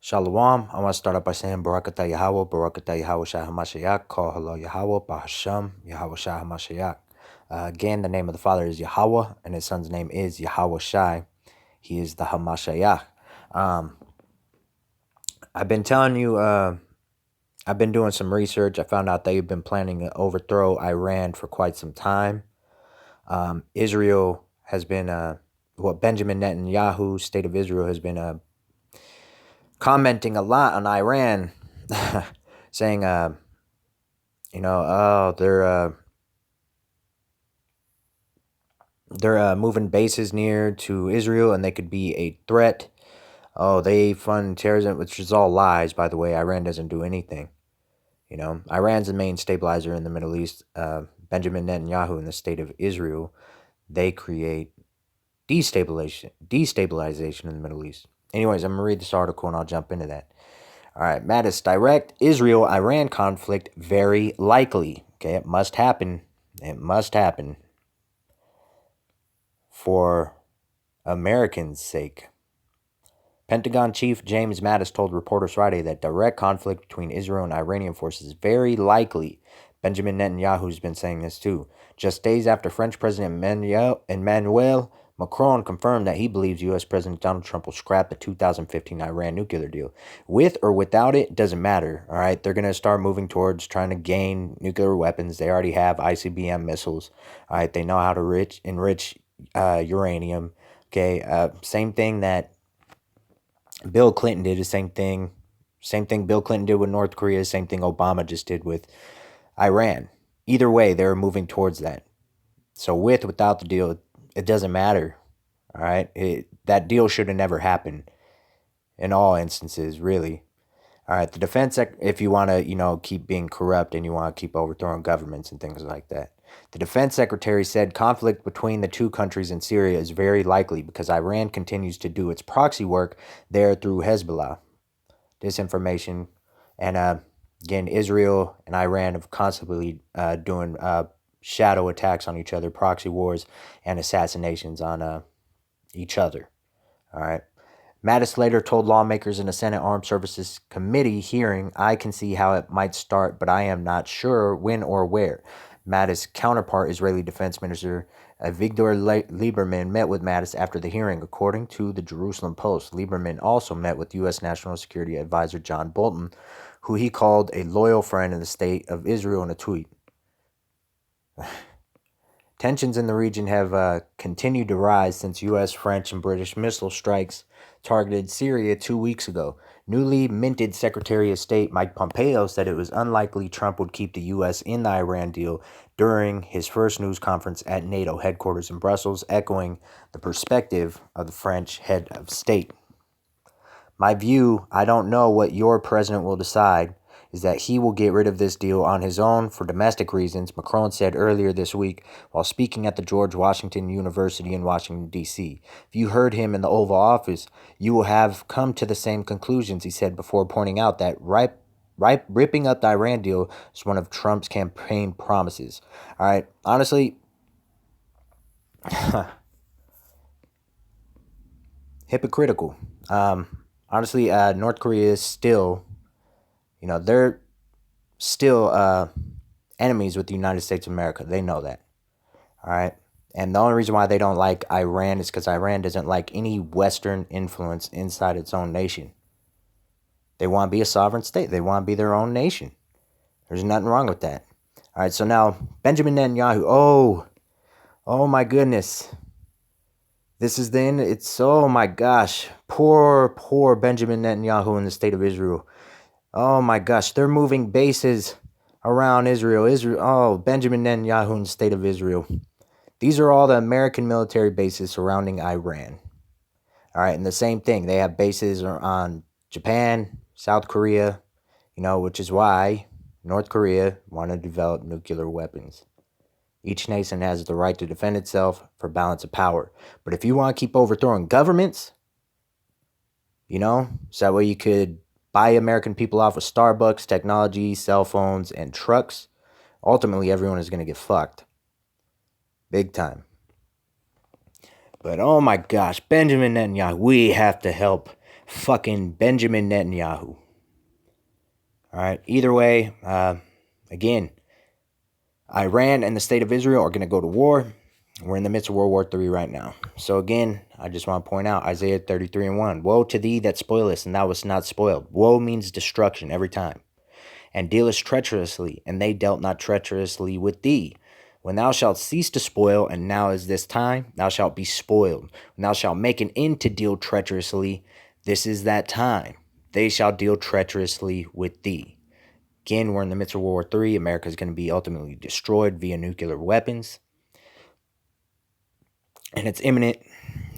Shalom. I want to start out by saying Barakatah Yahweh, Barakatah Yahweh Shah HaMashiach, Call Hello Yahweh, Bahasham, Yahweh Shah HaMashiach. Again, the name of the Father is Yahweh, and his son's name is Yahweh Shai. He is the HaMashiach. I've been telling you, I've been doing some research. I found out they've been planning to overthrow Iran for quite some time. Israel has been, Benjamin Netanyahu, state of Israel, has been commenting a lot on Iran, saying, they're moving bases near to Israel and they could be a threat. Oh, they fund terrorism, which is all lies, by the way. Iran doesn't do anything. Iran's the main stabilizer in the Middle East. Benjamin Netanyahu in the state of Israel, they create destabilization in the Middle East. Anyways, I'm going to read this article and I'll jump into that. All right, Mattis, direct Israel-Iran conflict very likely. Okay, it must happen. It must happen for Americans' sake. Pentagon Chief James Mattis told reporters Friday that direct conflict between Israel and Iranian forces is very likely. Benjamin Netanyahu has been saying this too. Just days after French President Emmanuel Macron confirmed that he believes U.S. President Donald Trump will scrap the 2015 Iran nuclear deal. With or without it, doesn't matter, all right? They're going to start moving towards trying to gain nuclear weapons. They already have ICBM missiles, all right? They know how to enrich uranium, okay? Same thing that Bill Clinton did, the same thing Bill Clinton did with North Korea, same thing Obama just did with Iran. Either way, they're moving towards that. So without the deal, it doesn't matter. All right, that deal should have never happened. In all instances, really. All right, the defense, if you want to, keep being corrupt and you want to keep overthrowing governments and things like that. The defense secretary said conflict between the two countries in Syria is very likely because Iran continues to do its proxy work there through Hezbollah. Disinformation. And again, Israel and Iran have constantly doing shadow attacks on each other, proxy wars, and assassinations on each other. All right. Mattis later told lawmakers in a Senate Armed Services Committee hearing, I can see how it might start, but I am not sure when or where. Mattis' counterpart, Israeli Defense Minister Avigdor Lieberman, met with Mattis after the hearing, according to the Jerusalem Post. Lieberman also met with U.S. National Security Advisor John Bolton, who he called a loyal friend in the state of Israel in a tweet. Tensions in the region have continued to rise since U.S., French, and British missile strikes targeted Syria 2 weeks ago. Newly minted Secretary of State Mike Pompeo said it was unlikely Trump would keep the U.S. in the Iran deal during his first news conference at NATO headquarters in Brussels, echoing the perspective of the French head of state. My view, I don't know what your president will decide, is that he will get rid of this deal on his own for domestic reasons, Macron said earlier this week while speaking at the George Washington University in Washington, D.C. If you heard him in the Oval Office, you will have come to the same conclusions, he said, before pointing out that ripping up the Iran deal is one of Trump's campaign promises. All right, honestly, hypocritical. Honestly, North Korea is still, they're still enemies with the United States of America. They know that. All right. And the only reason why they don't like Iran is because Iran doesn't like any Western influence inside its own nation. They want to be a sovereign state. They want to be their own nation. There's nothing wrong with that. All right. So now Benjamin Netanyahu. Oh my goodness. This is the end. Oh my gosh. Poor Benjamin Netanyahu in the state of Israel. Oh my gosh. They're moving bases around Israel. Benjamin Netanyahu in the state of Israel. These are all the American military bases surrounding Iran. All right, and the same thing. They have bases on Japan, South Korea, which is why North Korea want to develop nuclear weapons. Each nation has the right to defend itself for balance of power. But if you want to keep overthrowing governments, so that way you could buy American people off with Starbucks, technology, cell phones, and trucks, ultimately everyone is going to get fucked. Big time. But oh my gosh, Benjamin Netanyahu, we have to help fucking Benjamin Netanyahu. All right. Either way, again, Iran and the state of Israel are going to go to war. We're in the midst of World War III right now. So again, I just want to point out Isaiah 33:1. Woe to thee that spoilest, and thou wast not spoiled. Woe means destruction every time. And dealest treacherously, and they dealt not treacherously with thee. When thou shalt cease to spoil, and now is this time, thou shalt be spoiled. When thou shalt make an end to deal treacherously, this is that time. They shall deal treacherously with thee. Again, we're in the midst of World War III. America is going to be ultimately destroyed via nuclear weapons. And it's imminent.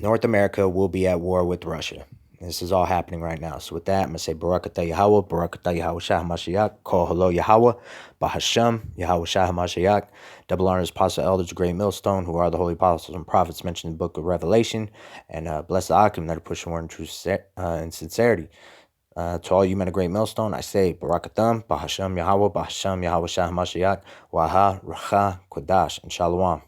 North America will be at war with Russia. This is all happening right now. So with that, I'm going to say Barak Atah Yahweh, Barak Atah Yahweh Shah HaMashiach, Kol Halo Yahweh, Bahasham, Yahweh Shah HaMashiach, double honors, apostle, elders, great millstone, who are the holy apostles and prophets mentioned in the book of Revelation, and bless the Akim that are pushing word in truth and sincerity. To all you men of great millstone, I say Barak Atah, Bahasham Yahweh, Bahasham Yahweh Shah HaMashiach, Waha, Racha, Kodash, and Shalom.